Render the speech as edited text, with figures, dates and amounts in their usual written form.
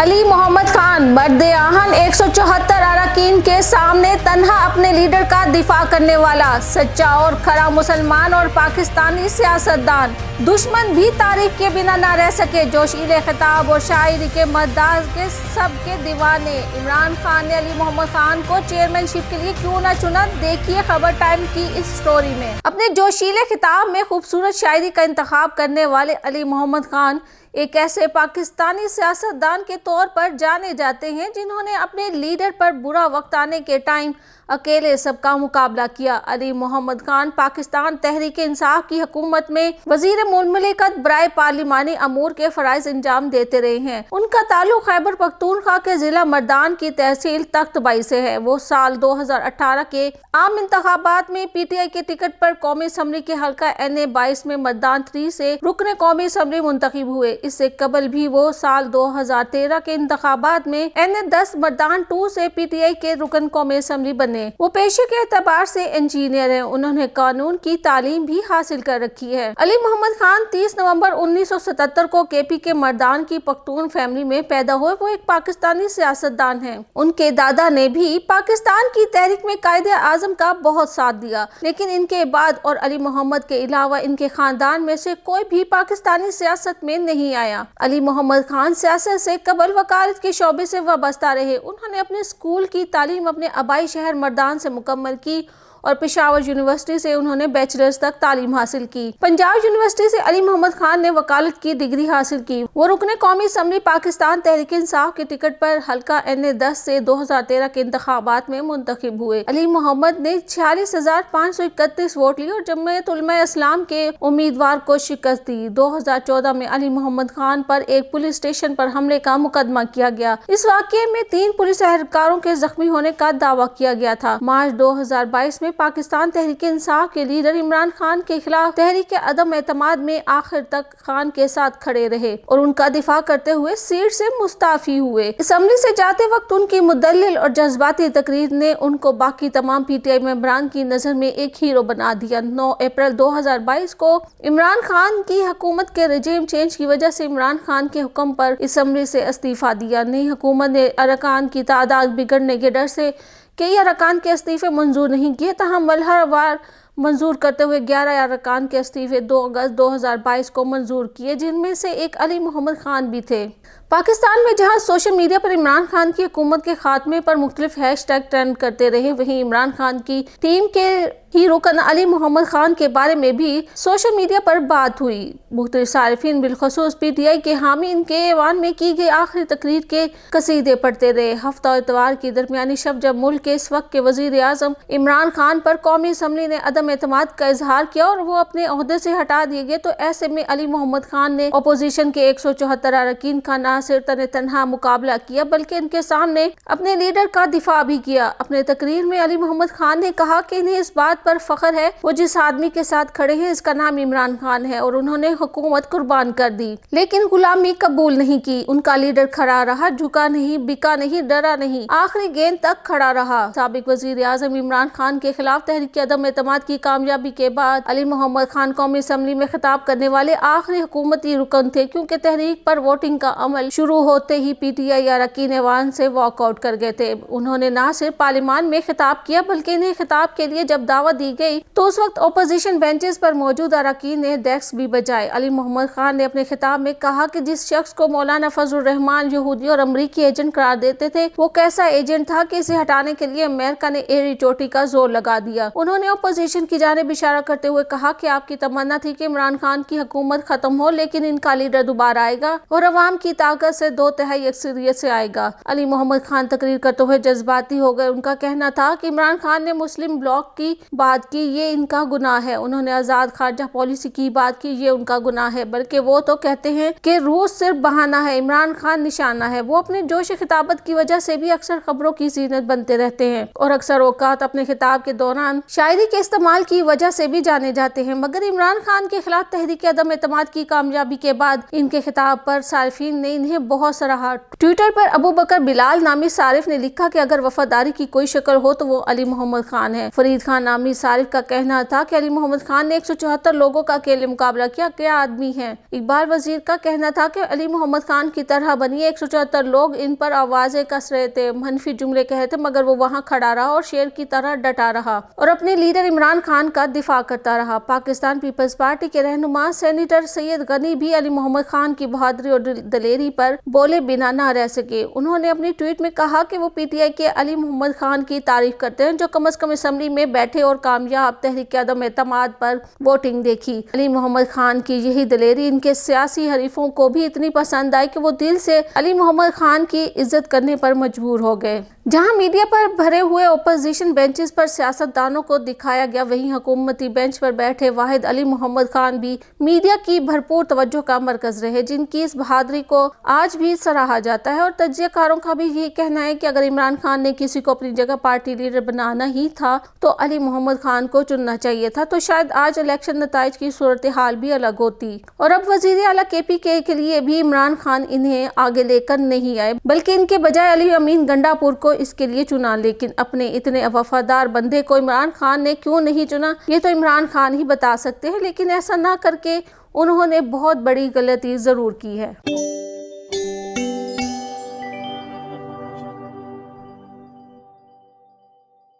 علی محمد خان مرد آہن 174 اراکین کے سامنے تنہا اپنے لیڈر کا دفاع کرنے والا سچا اور کھرا مسلمان اور پاکستانی سیاستدان، دشمن بھی تعریف کے بنا نہ رہ سکے۔ جوشیلے خطاب اور شاعری کے مداح کے سب کے دیوانے عمران خان نے علی محمد خان کو چیئرمین شپ کے لیے کیوں نہ چنا، دیکھیے خبر ٹائم کی اس سٹوری میں۔ اپنے جوشیلے خطاب میں خوبصورت شاعری کا انتخاب کرنے والے علی محمد خان ایک ایسے پاکستانی سیاستدان کے طور پر جانے جاتے ہیں جنہوں نے اپنے لیڈر پر برا وقت آنے کے ٹائم اکیلے سب کا مقابلہ کیا۔ علی محمد خان پاکستان تحریک انصاف کی حکومت میں وزیر مملکت برائے پارلیمانی امور کے فرائض انجام دیتے رہے ہیں۔ ان کا تعلق خیبر پختونخوا کے ضلع مردان کی تحصیل تخت بائی سے ہے۔ وہ سال 2018 کے عام انتخابات میں پی ٹی آئی کے ٹکٹ پر قومی اسمبلی کے حلقہ NA 22 میں مردان 3 سے رکن قومی اسمبلی منتخب ہوئے۔ اس سے قبل بھی وہ سال 2013 کے انتخابات میں NA 10 مردان 2 سے پی ٹی آئی کے رکن قومی اسمبلی بنے۔ وہ پیشے کے اعتبار سے انجینئر ہیں۔ انہوں نے قانون کی تعلیم بھی حاصل کر رکھی ہے۔ علی محمد خان 30 نومبر 1977 کو KP کے مردان کی پختون فیملی میں پیدا ہوئے۔ وہ ایک پاکستانی سیاستدان ہیں۔ ان کے دادا نے بھی پاکستان کی تحریک میں قائد اعظم کا بہت ساتھ دیا، لیکن ان کے بعد اور علی محمد کے علاوہ ان کے خاندان میں سے کوئی بھی پاکستانی سیاست میں نہیں آیا۔ علی محمد خان سیاست سے قبل وکالت کے شعبے سے وابستہ رہے۔ انہوں نے اپنے اسکول کی تعلیم اپنے آبائی شہر مردان سے مکمل کی اور پشاور یونیورسٹی سے انہوں نے بیچلرز تک تعلیم حاصل کی۔ پنجاب یونیورسٹی سے علی محمد خان نے وکالت کی ڈگری حاصل کی۔ وہ رکن قومی اسمبلی پاکستان تحریک انصاف کے ٹکٹ پر حلقہ NA 10 سے 2013 کے انتخابات میں منتخب ہوئے۔ علی محمد نے 46,531 ووٹ لیے اور جمعیت علماء اسلام کے امیدوار کو شکست دی۔ 2014 میں علی محمد خان پر ایک پولیس اسٹیشن پر حملے کا مقدمہ کیا گیا۔ اس واقعے میں 3 پولیس اہلکاروں کے زخمی ہونے کا دعویٰ کیا گیا تھا۔ مارچ 2022 میں پاکستان تحریک انصاف کے لیڈر عمران خان کے خلاف تحریک عدم اعتماد میں آخر تک خان کے ساتھ کھڑے رہے اور ان کا دفاع کرتے ہوئے سیٹ سے مستعفی ہوئے۔ اسمبلی سے جاتے وقت ان کی مدلل اور جذباتی تقریر نے ان کو باقی تمام PTI ممبران کی نظر میں ایک ہیرو بنا دیا۔ 9 اپریل 2022 کو عمران خان کی حکومت کے رجیم چینج کی وجہ سے عمران خان کے حکم پر اسمبلی سے استعفیٰ دیا۔ نئی حکومت نے ارکان کی تعداد بگڑنے کے ڈر سے کئی ارکان کے استعفے منظور نہیں کیے، تاہم مرحلہ وار منظور کرتے ہوئے 11 ارکان کے استعفے 2 اگست 2022 کو منظور کیے، جن میں سے ایک علی محمد خان بھی تھے۔ پاکستان میں جہاں سوشل میڈیا پر عمران خان کی حکومت کے خاتمے پر مختلف ہیش ٹیگ ٹرینڈ کرتے رہے، وہیں عمران خان کی ٹیم کے ہی رکن علی محمد خان کے بارے میں بھی سوشل میڈیا پر بات ہوئی۔ مختلف صارفین بالخصوص PTI کے حامی ان کے ایوان میں کی گئی آخری تقریر کے قصیدے پڑھتے رہے۔ ہفتہ اتوار کی درمیانی شب جب ملک کے اس وقت کے وزیر اعظم عمران خان پر قومی اسمبلی نے عدم اعتماد کا اظہار کیا اور وہ اپنے عہدے سے ہٹا دیے گئے، تو ایسے میں علی محمد خان نے اپوزیشن کے 174 اراکین کا نہ صرف تنہا مقابلہ کیا بلکہ ان کے سامنے اپنے لیڈر کا دفاع بھی کیا۔ اپنے تقریر میں علی محمد خان نے کہا کہ انہیں اس بات پر فخر ہے وہ جس آدمی کے ساتھ کھڑے ہیں اس کا نام عمران خان ہے اور انہوں نے حکومت قربان کر دی لیکن غلامی قبول نہیں کی۔ ان کا لیڈر کھڑا رہا، جھکا نہیں، بکا نہیں، ڈرا نہیں، آخری گیند تک کھڑا رہا۔ سابق وزیر اعظم عمران خان کے خلاف تحریک عدم اعتماد کی کامیابی کے بعد علی محمد خان قومی اسمبلی میں خطاب کرنے والے آخری حکومتی رکن تھے، کیونکہ تحریک پر ووٹنگ کا عمل شروع ہوتے ہی PTI اراکین ایوان سے واک آؤٹ کر گئے تھے۔ انہوں نے نہ صرف پارلیمان میں خطاب کیا بلکہ انہیں خطاب کے لیے جب دعوت دی گئی تو اس وقت اپوزیشن بینچز پر موجود اراکین نے ڈیسک بھی بجائے۔ علی محمد خان نے اپنے خطاب میں کہا کہ جس شخص کو مولانا فضل الرحمان یہودی اور امریکی ایجنٹ قرار دیتے تھے وہ کیسا ایجنٹ تھا کہ اسے ہٹانے کے لیے امریکہ نے ایڑی چوٹی کا زور لگا دیا۔ انہوں نے اپوزیشن کی جانب اشارہ کرتے ہوئے کہا کہ آپ کی تمنا تھی کہ عمران خان کی حکومت ختم ہو، لیکن ان کا لیڈر دوبارہ آئے گا اور عوام کی طاقت سے 2/3 اکثریت سے آئے گا۔ علی محمد خان تقریر کرتے ہوئے جذباتی ہو گئے۔ ان کا کہنا تھا کہ عمران خان نے مسلم بلاک کی بات کی، یہ ان کا گناہ ہے۔ انہوں نے آزاد خارجہ پالیسی کی بات کی، یہ ان کا گناہ ہے، بلکہ وہ تو کہتے ہیں کہ روس صرف بہانہ ہے، عمران خان نشانہ ہے۔ وہ اپنے جوش خطابت کی وجہ سے بھی اکثر خبروں کی زینت بنتے رہتے ہیں اور اکثر اوقات اپنے خطاب کے دوران شاعری کے استعمال کی وجہ سے بھی جانے جاتے ہیں، مگر عمران خان کے خلاف تحریک عدم اعتماد کی کامیابی کے بعد ان کے خطاب پر صارفین نے انہیں انہیں بہت سراہا۔ ٹویٹر پر ابو بکر بلال نامی صارف نے لکھا کہ اگر وفاداری کی کوئی شکل ہو تو وہ علی محمد خان ہے۔ فرید خان نامی صارف کا کہنا تھا کہ علی محمد خان نے 174 لوگوں کا اکیلے مقابلہ کیا آدمی ہے۔ اقبال وزیر کا کہنا تھا کہ علی محمد خان کی طرح بنیے 174 لوگ ان پر آوازیں کس رہے تھے، منفی جملے کہے تھے، مگر وہ وہاں کھڑا رہا اور شیر کی طرح ڈٹا رہا اور اپنے لیڈر عمران خان کا دفاع کرتا رہا۔ پاکستان پیپلز پارٹی کے رہنما سینیٹر سید غنی بھی علی محمد خان کی بہادری اور دلیری پر بولے بنا نہ رہ سکے۔ انہوں نے اپنی ٹویٹ میں کہا کہ وہ پی ٹی آئی کے علی محمد خان کی تعریف کرتے ہیں جو کم از کم اسمبلی میں بیٹھے اور کامیاب تحریک عدم اعتماد پر ووٹنگ دیکھی۔ علی محمد خان کی یہی دلیری ان کے سیاسی حریفوں کو بھی اتنی پسند آئی کہ وہ دل سے علی محمد خان کی عزت کرنے پر مجبور ہو گئے۔ جہاں میڈیا پر بھرے ہوئے اپوزیشن بینچز پر سیاستدانوں کو دکھایا گیا، وہیں حکومتی بینچ پر بیٹھے واحد علی محمد خان بھی میڈیا کی بھرپور توجہ کا مرکز رہے، جن کی اس بہادری کو آج بھی سراہا جاتا ہے۔ اور تجزیہ کاروں کا بھی یہ کہنا ہے کہ اگر عمران خان نے کسی کو اپنی جگہ پارٹی لیڈر بنانا ہی تھا تو علی محمد خان کو چننا چاہیے تھا، تو شاید آج الیکشن نتائج کی صورتحال بھی الگ ہوتی اور اب وزیر اعلیٰ کے پی کے لیے بھی عمران خان انہیں آگے لے کر نہیں آئے، بلکہ ان کے بجائے علی امین گنڈا پور کو اس کے لیے چنا۔ لیکن اپنے اتنے وفادار بندے کو عمران خان نے کیوں نہیں چنا، یہ تو عمران خان ہی بتا سکتے ہیں، لیکن ایسا نہ کر کے انہوں نے بہت بڑی غلطی ضرور کی ہے۔